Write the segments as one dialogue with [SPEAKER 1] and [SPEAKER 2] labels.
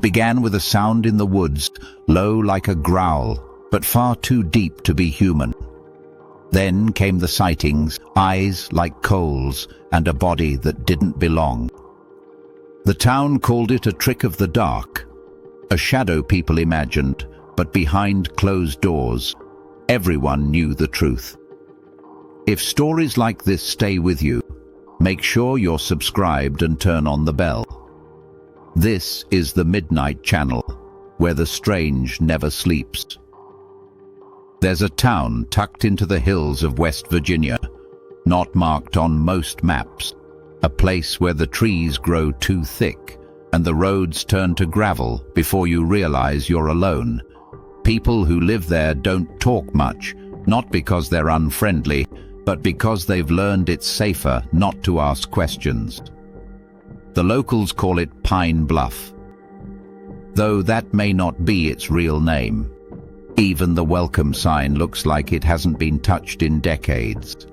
[SPEAKER 1] began with a sound in the woods, low like a growl, but far too deep to be human. Then came the sightings, eyes like coals, and a body that didn't belong. The town called it a trick of the dark, a shadow people imagined, but behind closed doors, everyone knew the truth. If stories like this stay with you, make sure you're subscribed and turn on the bell. This is the Midnight Channel, where the strange never sleeps. There's a town tucked into the hills of West Virginia, not marked on most maps, a place where the trees grow too thick and the roads turn to gravel before you realize you're alone. People who live there don't talk much, not because they're unfriendly, but because they've learned it's safer not to ask questions. The locals call it Pine Bluff, though that may not be its real name. Even the welcome sign looks like it hasn't been touched in decades.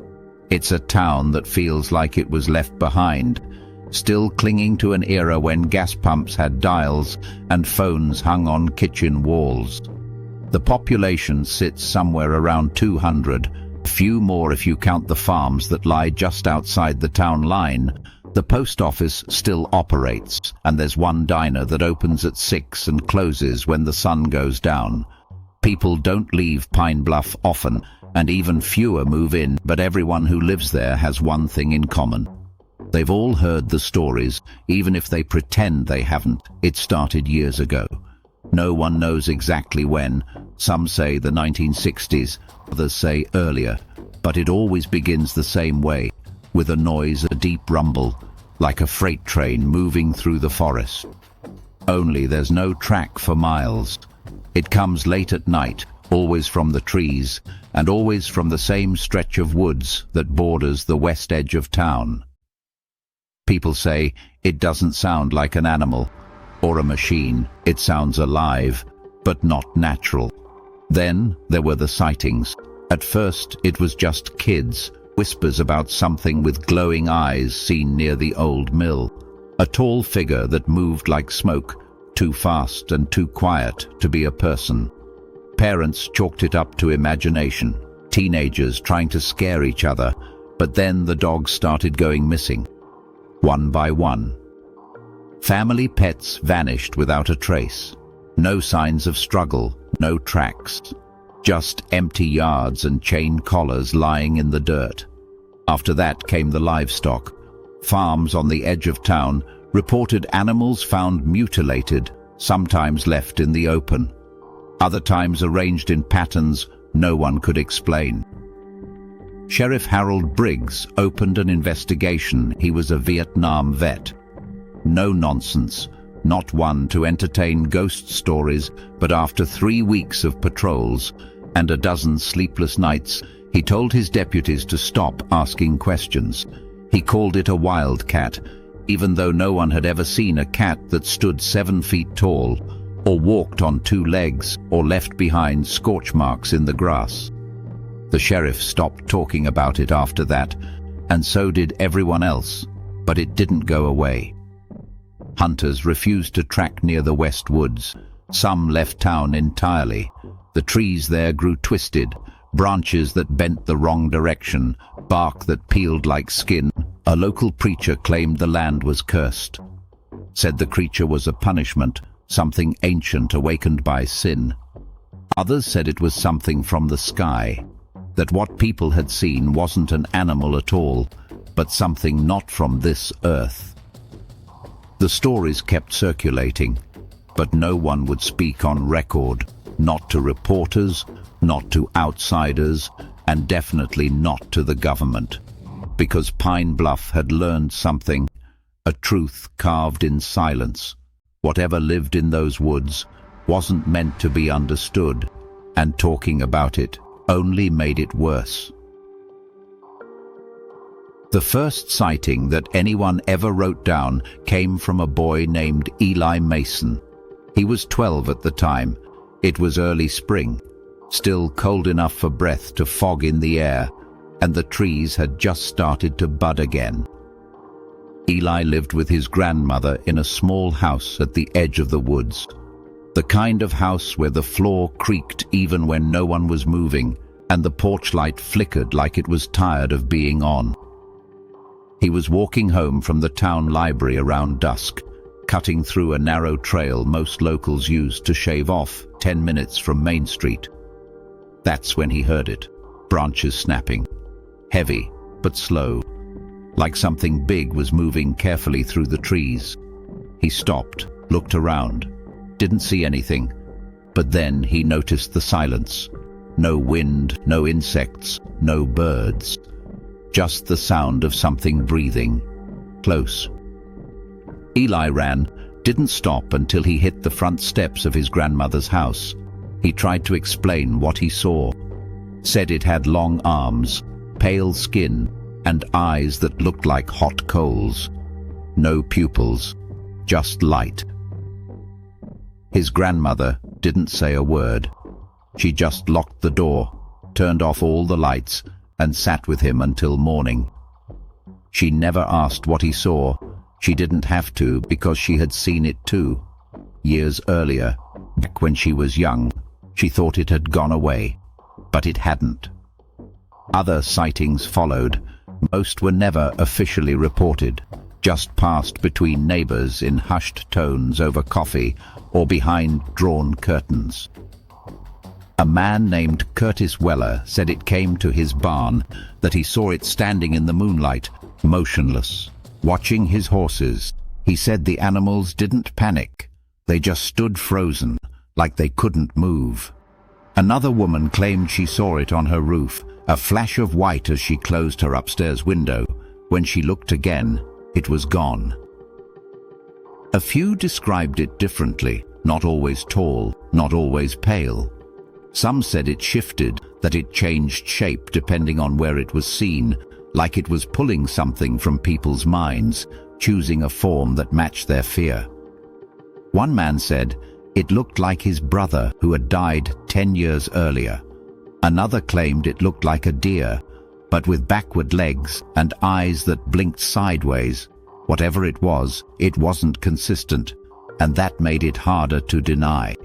[SPEAKER 1] It's a town that feels like it was left behind, still clinging to an era when gas pumps had dials and phones hung on kitchen walls. The population sits somewhere around 200, a few more if you count the farms that lie just outside the town line. The post office still operates, and there's one diner that opens at 6 and closes when the sun goes down. People don't leave Pine Bluff often, and even fewer move in, but everyone who lives there has one thing in common. They've all heard the stories, even if they pretend they haven't. It started years ago. No one knows exactly when. Some say the 1960s, others say earlier, but it always begins the same way, with a noise, a deep rumble, like a freight train moving through the forest. Only there's no track for miles. It comes late at night, always from the trees, and always from the same stretch of woods that borders the west edge of town. People say it doesn't sound like an animal or a machine. It sounds alive, but not natural. Then there were the sightings. At first it was just kids, whispers about something with glowing eyes seen near the old mill. A tall figure that moved like smoke, too fast and too quiet to be a person. Parents chalked it up to imagination, teenagers trying to scare each other, but then the dogs started going missing, one by one. Family pets vanished without a trace. No signs of struggle, no tracks. Just empty yards and chain collars lying in the dirt. After that came the livestock. Farms on the edge of town reported animals found mutilated, sometimes left in the open. Other times arranged in patterns no one could explain. Sheriff Harold Briggs opened an investigation. He was a Vietnam vet. No nonsense, not one to entertain ghost stories, but after 3 weeks of patrols and a dozen sleepless nights, he told his deputies to stop asking questions. He called it a wildcat, even though no one had ever seen a cat that stood 7 feet tall, or walked on 2 legs, or left behind scorch marks in the grass. The sheriff stopped talking about it after that, and so did everyone else, but it didn't go away. Hunters refused to track near the West Woods. Some left town entirely. The trees there grew twisted, branches that bent the wrong direction, bark that peeled like skin. A local preacher claimed the land was cursed. Said the creature was a punishment, something ancient awakened by sin. Others said it was something from the sky, that what people had seen wasn't an animal at all, but something not from this earth. The stories kept circulating, but no one would speak on record, not to reporters, not to outsiders, and definitely not to the government, because Pine Bluff had learned something, a truth carved in silence. Whatever lived in those woods wasn't meant to be understood, and talking about it only made it worse. The first sighting that anyone ever wrote down came from a boy named Eli Mason. He was 12 at the time. It was early spring, still cold enough for breath to fog in the air, and the trees had just started to bud again. Eli lived with his grandmother in a small house at the edge of the woods. The kind of house where the floor creaked even when no one was moving, and the porch light flickered like it was tired of being on. He was walking home from the town library around dusk, cutting through a narrow trail most locals used to shave off 10 minutes from Main Street. That's when he heard it, branches snapping, heavy but slow, like something big was moving carefully through the trees. He stopped, looked around, didn't see anything, but then he noticed the silence. No wind, no insects, no birds. Just the sound of something breathing, close. Eli ran, didn't stop until he hit the front steps of his grandmother's house. He tried to explain what he saw. Said it had long arms, pale skin, and eyes that looked like hot coals. No pupils, just light. His grandmother didn't say a word. She just locked the door, turned off all the lights, and sat with him until morning. She never asked what he saw. She didn't have to because she had seen it too. Years earlier, back when she was young, she thought it had gone away, but it hadn't. Other sightings followed. Most were never officially reported, just passed between neighbors in hushed tones over coffee or behind drawn curtains. A man named Curtis Weller said it came to his barn, that he saw it standing in the moonlight, motionless, watching his horses. He said the animals didn't panic. They just stood frozen, like they couldn't move. Another woman claimed she saw it on her roof, a flash of white as she closed her upstairs window. When she looked again, it was gone. A few described it differently, not always tall, not always pale. Some said it shifted, that it changed shape depending on where it was seen, like it was pulling something from people's minds, choosing a form that matched their fear. One man said it looked like his brother who had died 10 years earlier. Another claimed it looked like a deer, but with backward legs and eyes that blinked sideways. Whatever it wasn't consistent, and that made it harder to deny.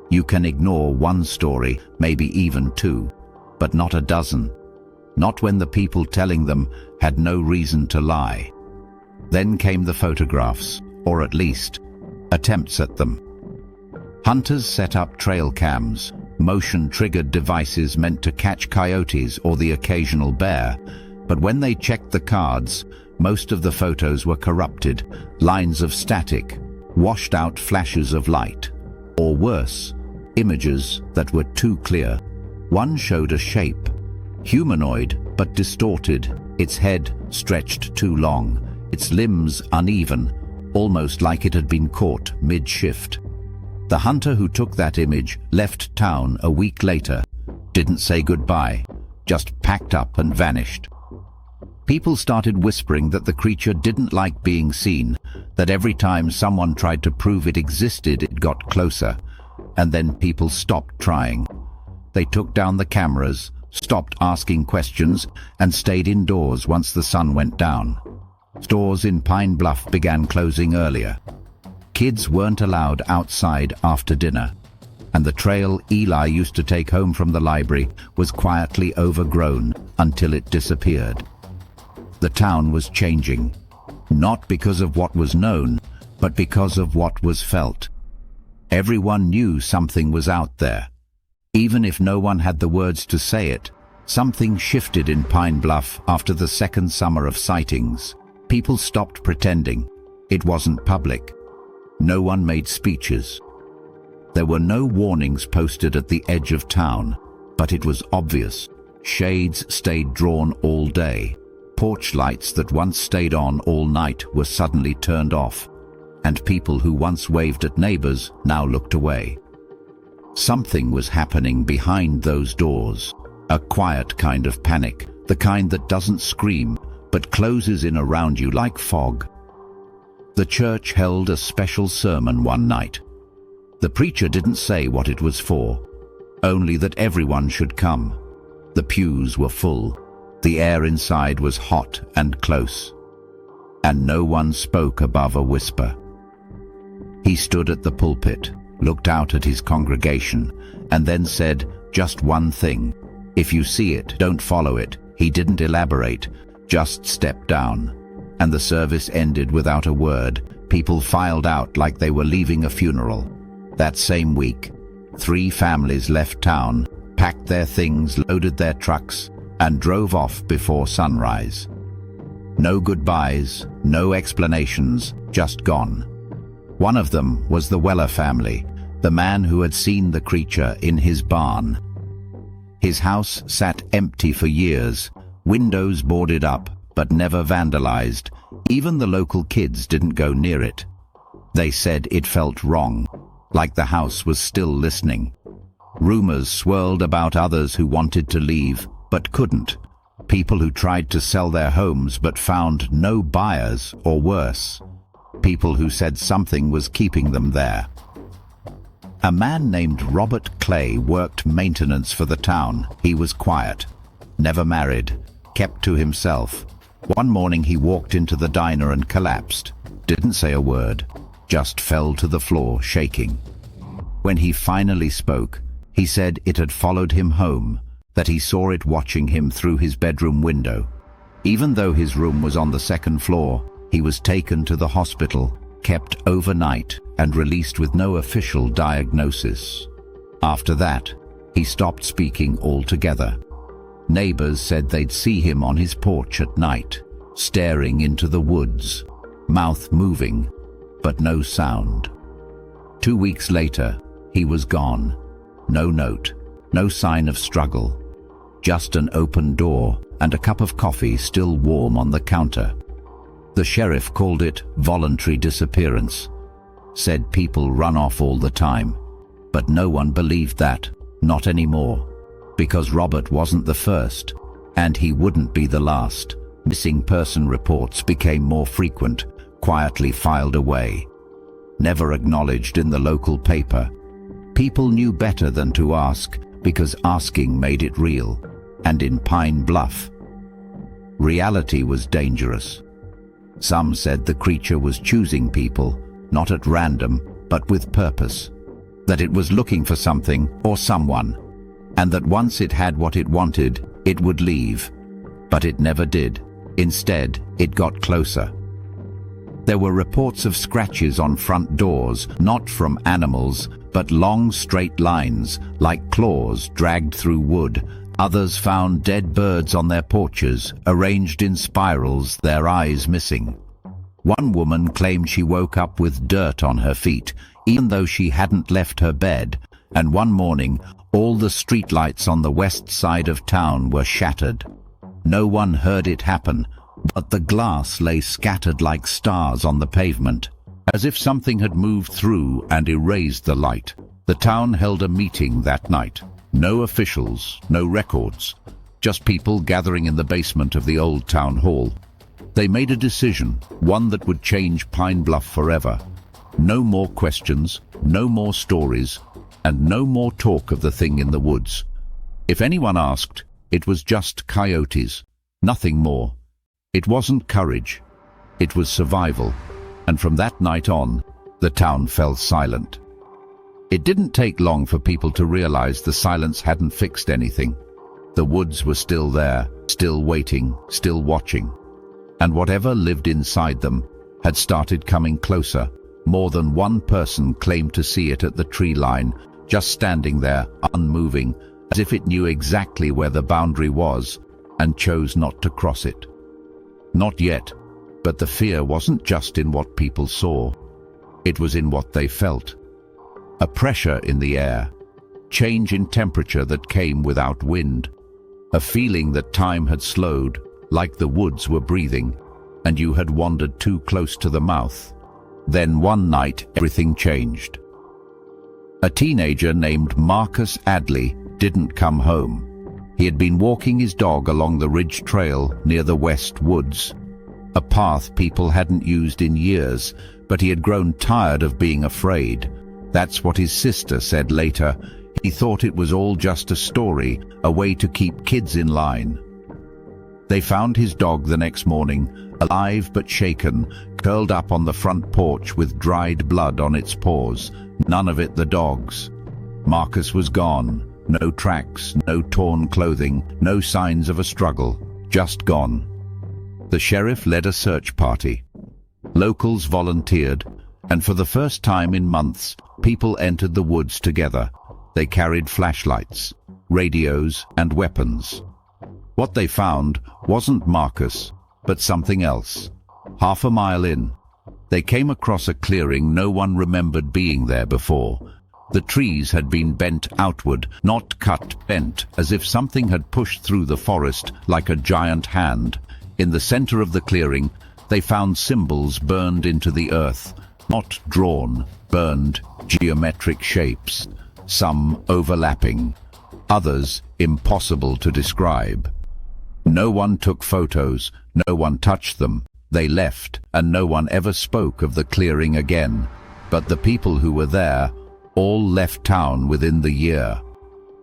[SPEAKER 1] You can ignore one story, maybe even two, but not a dozen. Not when the people telling them had no reason to lie. Then came the photographs, or at least, attempts at them. Hunters set up trail cams, motion-triggered devices meant to catch coyotes or the occasional bear, but when they checked the cards, most of the photos were corrupted, lines of static, washed-out flashes of light. Or worse, images that were too clear. One showed a shape, humanoid but distorted, its head stretched too long, its limbs uneven, almost like it had been caught mid-shift. The hunter who took that image left town a week later, didn't say goodbye, just packed up and vanished. People started whispering that the creature didn't like being seen, that every time someone tried to prove it existed, it got closer, and then people stopped trying. They took down the cameras, stopped asking questions, and stayed indoors once the sun went down. Stores in Pine Bluff began closing earlier. Kids weren't allowed outside after dinner, and the trail Eli used to take home from the library was quietly overgrown until it disappeared. The town was changing, not because of what was known, but because of what was felt. Everyone knew something was out there. Even if no one had the words to say it, something shifted in Pine Bluff after the second summer of sightings. People stopped pretending. It wasn't public. No one made speeches. There were no warnings posted at the edge of town, but it was obvious. Shades stayed drawn all day. Porch lights that once stayed on all night were suddenly turned off, and people who once waved at neighbors now looked away. Something was happening behind those doors, a quiet kind of panic, the kind that doesn't scream, but closes in around you like fog. The church held a special sermon one night. The preacher didn't say what it was for, only that everyone should come. The pews were full. The air inside was hot and close. and no one spoke above a whisper. He stood at the pulpit, looked out at his congregation, and then said just one thing: "If you see it, don't follow it." He didn't elaborate, just step down. And the service ended without a word. People filed out like they were leaving a funeral. That same week, 3 families left town, packed their things, loaded their trucks, and drove off before sunrise. No goodbyes, no explanations, just gone. One of them was the Weller family, the man who had seen the creature in his barn. His house sat empty for years, windows boarded up, but never vandalized. Even the local kids didn't go near it. They said it felt wrong, like the house was still listening. Rumors swirled about others who wanted to leave, but couldn't. People who tried to sell their homes but found no buyers, or worse, people who said something was keeping them there. A man named Robert Clay worked maintenance for the town. He was quiet, never married, kept to himself. One morning he walked into the diner and collapsed. Didn't say a word, just fell to the floor, shaking. When he finally spoke, he said it had followed him home, that he saw it watching him through his bedroom window. Even though his room was on the 2nd floor, he was taken to the hospital, kept overnight, and released with no official diagnosis. After that, he stopped speaking altogether. Neighbors said they'd see him on his porch at night, staring into the woods, mouth moving, but no sound. 2 weeks later, he was gone. No note, no sign of struggle. Just an open door and a cup of coffee still warm on the counter. The sheriff called it voluntary disappearance. Said people run off all the time. But no one believed that, not anymore. Because Robert wasn't the first, and he wouldn't be the last. Missing person reports became more frequent, quietly filed away. Never acknowledged in the local paper. People knew better than to ask, because asking made it real. And in Pine Bluff, reality was dangerous. Some said the creature was choosing people, not at random, but with purpose. That it was looking for something or someone, and that once it had what it wanted, it would leave. But it never did. Instead, it got closer. There were reports of scratches on front doors, not from animals, but long straight lines, like claws dragged through wood. Others found dead birds on their porches, arranged in spirals, their eyes missing. One woman claimed she woke up with dirt on her feet, even though she hadn't left her bed, and one morning, all the streetlights on the west side of town were shattered. No one heard it happen, but the glass lay scattered like stars on the pavement, as if something had moved through and erased the light. The town held a meeting that night. No officials, no records, just people gathering in the basement of the old town hall. They made a decision, one that would change Pine Bluff forever. No more questions, no more stories, and no more talk of the thing in the woods. If anyone asked, it was just coyotes, nothing more. It wasn't courage, it was survival, and from that night on, the town fell silent. It didn't take long for people to realize the silence hadn't fixed anything. The woods were still there, still waiting, still watching. And whatever lived inside them had started coming closer. More than one person claimed to see it at the tree line, just standing there, unmoving, as if it knew exactly where the boundary was and chose not to cross it. Not yet, but the fear wasn't just in what people saw. It was in what they felt. A pressure in the air, change in temperature that came without wind, a feeling that time had slowed, like the woods were breathing, and you had wandered too close to the mouth. Then one night, everything changed. A teenager named Marcus Adley didn't come home. He had been walking his dog along the ridge trail near the West Woods, a path people hadn't used in years, but he had grown tired of being afraid. That's what his sister said later. He thought it was all just a story, a way to keep kids in line. They found his dog the next morning, alive but shaken, curled up on the front porch with dried blood on its paws. None of it the dog's. Marcus was gone. No tracks, no torn clothing, no signs of a struggle. Just gone. The sheriff led a search party. Locals volunteered, and for the first time in months, people entered the woods together. They carried flashlights, radios, and weapons. What they found wasn't Marcus, but something else. Half a mile in, they came across a clearing no one remembered being there before. The trees had been bent outward, not cut, bent, as if something had pushed through the forest like a giant hand. In the center of the clearing, they found symbols burned into the earth, not drawn, burned, geometric shapes, some overlapping, others impossible to describe. No one took photos, no one touched them. They left, and no one ever spoke of the clearing again. But the people who were there all left town within the year.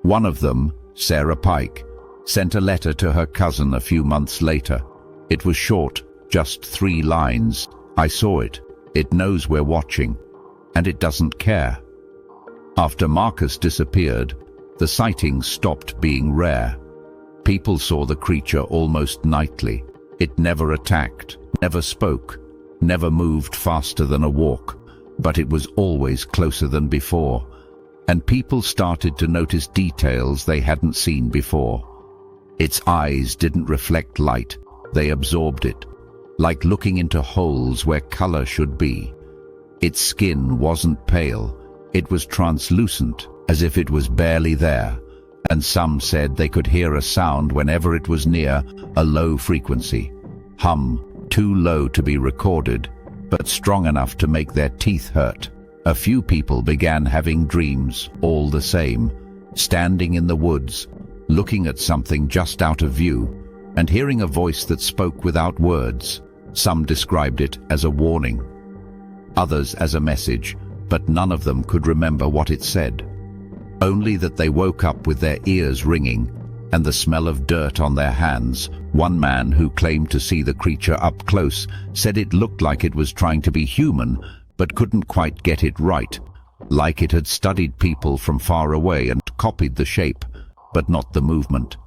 [SPEAKER 1] One of them, Sarah Pike, sent a letter to her cousin a few months later. It was short, just 3 lines. I saw it. It knows we're watching, and it doesn't care. After Marcus disappeared, the sightings stopped being rare. People saw the creature almost nightly. It never attacked, never spoke, never moved faster than a walk, but it was always closer than before, and people started to notice details they hadn't seen before. Its eyes didn't reflect light, they absorbed it, like looking into holes where color should be. Its skin wasn't pale, it was translucent, as if it was barely there, and some said they could hear a sound whenever it was near, a low frequency, hum, too low to be recorded, but strong enough to make their teeth hurt. A few people began having dreams, all the same, standing in the woods, looking at something just out of view, and hearing a voice that spoke without words. Some described it as a warning, others as a message, but none of them could remember what it said. Only that they woke up with their ears ringing and the smell of dirt on their hands. One man who claimed to see the creature up close said it looked like it was trying to be human, but couldn't quite get it right, like it had studied people from far away and copied the shape, but not the movement.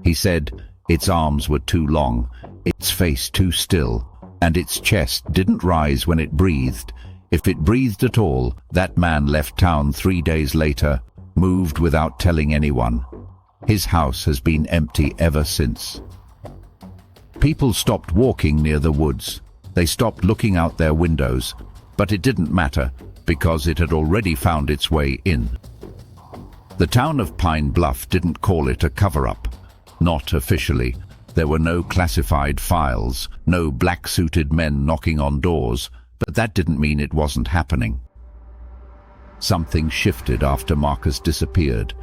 [SPEAKER 1] He said its arms were too long, its face too still, and its chest didn't rise when it breathed. If it breathed at all, that man left town 3 days later, moved without telling anyone. His house has been empty ever since. People stopped walking near the woods. They stopped looking out their windows, but it didn't matter because it had already found its way in. The town of Pine Bluff didn't call it a cover-up. Not officially. There were no classified files, no black-suited men knocking on doors, but that didn't mean it wasn't happening. Something shifted after Marcus disappeared,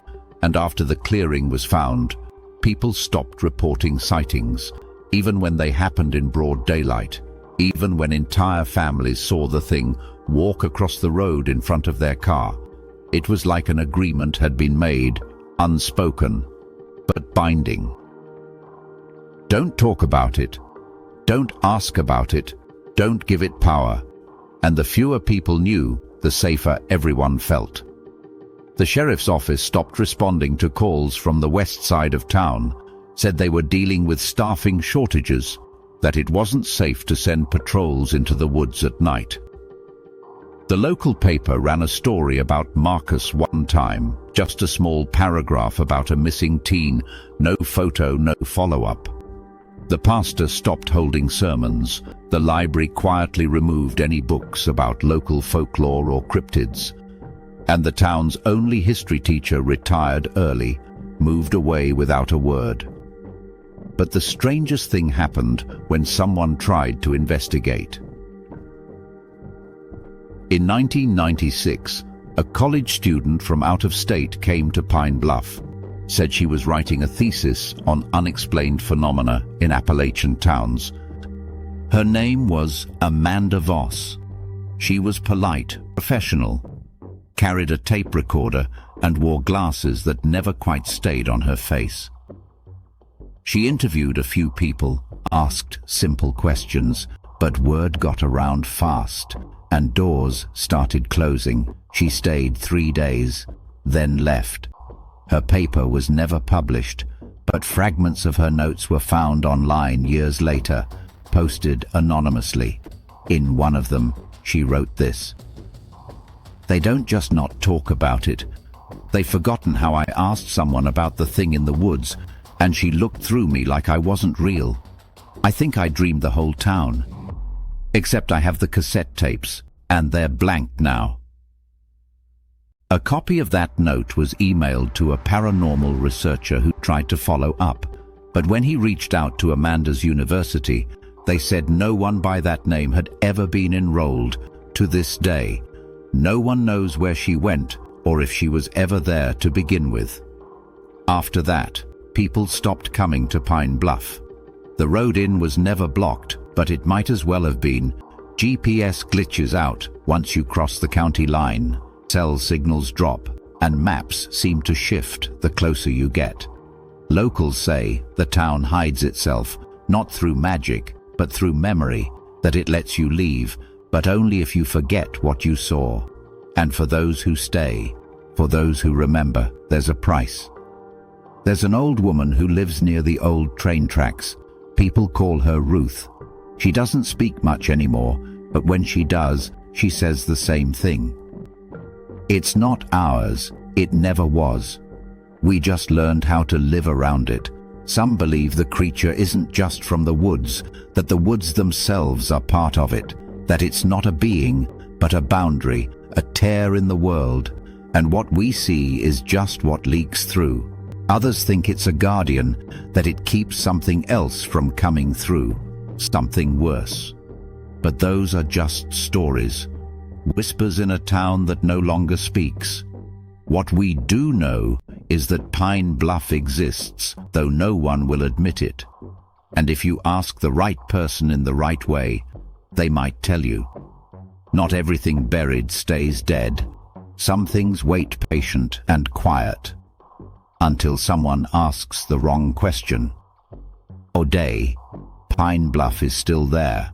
[SPEAKER 1] and after the clearing was found, people stopped reporting sightings, even when they happened in broad daylight, even when entire families saw the thing walk across the road in front of their car. It was like an agreement had been made, unspoken, but binding. Don't talk about it. Don't ask about it. Don't give it power. And the fewer people knew, the safer everyone felt. The sheriff's office stopped responding to calls from the west side of town, said they were dealing with staffing shortages, that it wasn't safe to send patrols into the woods at night. The local paper ran a story about Marcus one time, just a small paragraph about a missing teen, no photo, no follow-up. The pastor stopped holding sermons. The library quietly removed any books about local folklore or cryptids. And the town's only history teacher retired early, moved away without a word. But the strangest thing happened when someone tried to investigate. In 1996, a college student from out of state came to Pine Bluff, said she was writing a thesis on unexplained phenomena in Appalachian towns. Her name was Amanda Voss. She was polite, professional, carried a tape recorder, and wore glasses that never quite stayed on her face. She interviewed a few people, asked simple questions, but word got around fast, and doors started closing. She stayed 3 days, then left. Her paper was never published, but fragments of her notes were found online years later, posted anonymously. In one of them, she wrote this: "They don't just not talk about it. They've forgotten how I asked someone about the thing in the woods, and she looked through me like I wasn't real. I think I dreamed the whole town. Except I have the cassette tapes, and they're blank now." A copy of that note was emailed to a paranormal researcher who tried to follow up, but when he reached out to Amanda's university, they said no one by that name had ever been enrolled. To this day, no one knows where she went or if she was ever there to begin with. After that, people stopped coming to Pine Bluff. The road in was never blocked, but it might as well have been. GPS glitches out once you cross the county line. Cell signals drop, and maps seem to shift the closer you get. Locals say the town hides itself, not through magic, but through memory, that it lets you leave, but only if you forget what you saw. And for those who stay, for those who remember, there's a price. There's an old woman who lives near the old train tracks. People call her Ruth. She doesn't speak much anymore, but when she does, she says the same thing. It's not ours, it never was. We just learned how to live around it. Some believe the creature isn't just from the woods, that the woods themselves are part of it, that it's not a being, but a boundary, a tear in the world, and what we see is just what leaks through. Others think it's a guardian, that it keeps something else from coming through, something worse. But those are just stories, whispers in a town that no longer speaks. What we do know is that Pine Bluff exists, though no one will admit it. And if you ask the right person in the right way, they might tell you. Not everything buried stays dead. Some things wait patient and quiet, until someone asks the wrong question. Today, Pine Bluff is still there.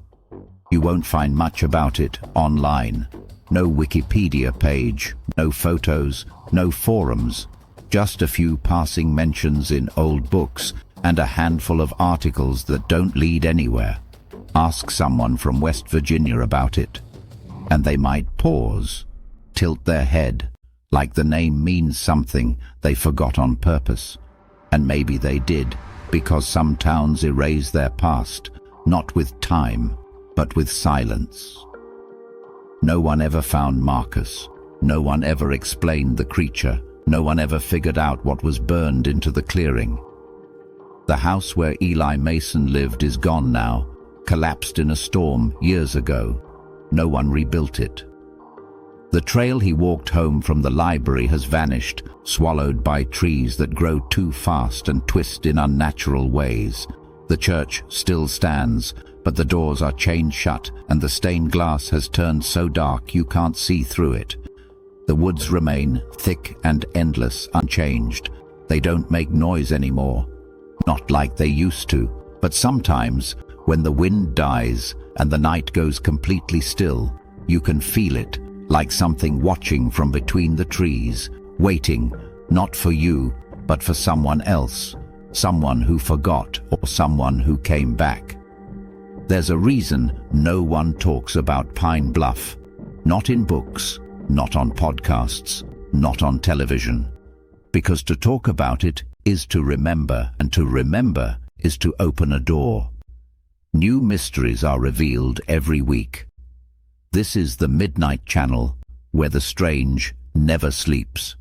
[SPEAKER 1] You won't find much about it online. No Wikipedia page, no photos, no forums, just a few passing mentions in old books and a handful of articles that don't lead anywhere. Ask someone from West Virginia about it, and they might pause, tilt their head, like the name means something they forgot on purpose. And maybe they did, because some towns erase their past, not with time, but with silence. No one ever found Marcus. No one ever explained the creature. No one ever figured out what was burned into the clearing. The house where Eli Mason lived is gone now, collapsed in a storm years ago. No one rebuilt it. The trail he walked home from the library has vanished, swallowed by trees that grow too fast and twist in unnatural ways. The church still stands, but the doors are chained shut and the stained glass has turned so dark you can't see through it. The woods remain thick and endless, unchanged. They don't make noise anymore. Not like they used to, but sometimes, when the wind dies and the night goes completely still, you can feel it, like something watching from between the trees, waiting, not for you, but for someone else, someone who forgot or someone who came back. There's a reason no one talks about Pine Bluff, not in books, not on podcasts, not on television, because to talk about it is to remember, and to remember is to open a door. New mysteries are revealed every week. This is the Midnight Channel, where the strange never sleeps.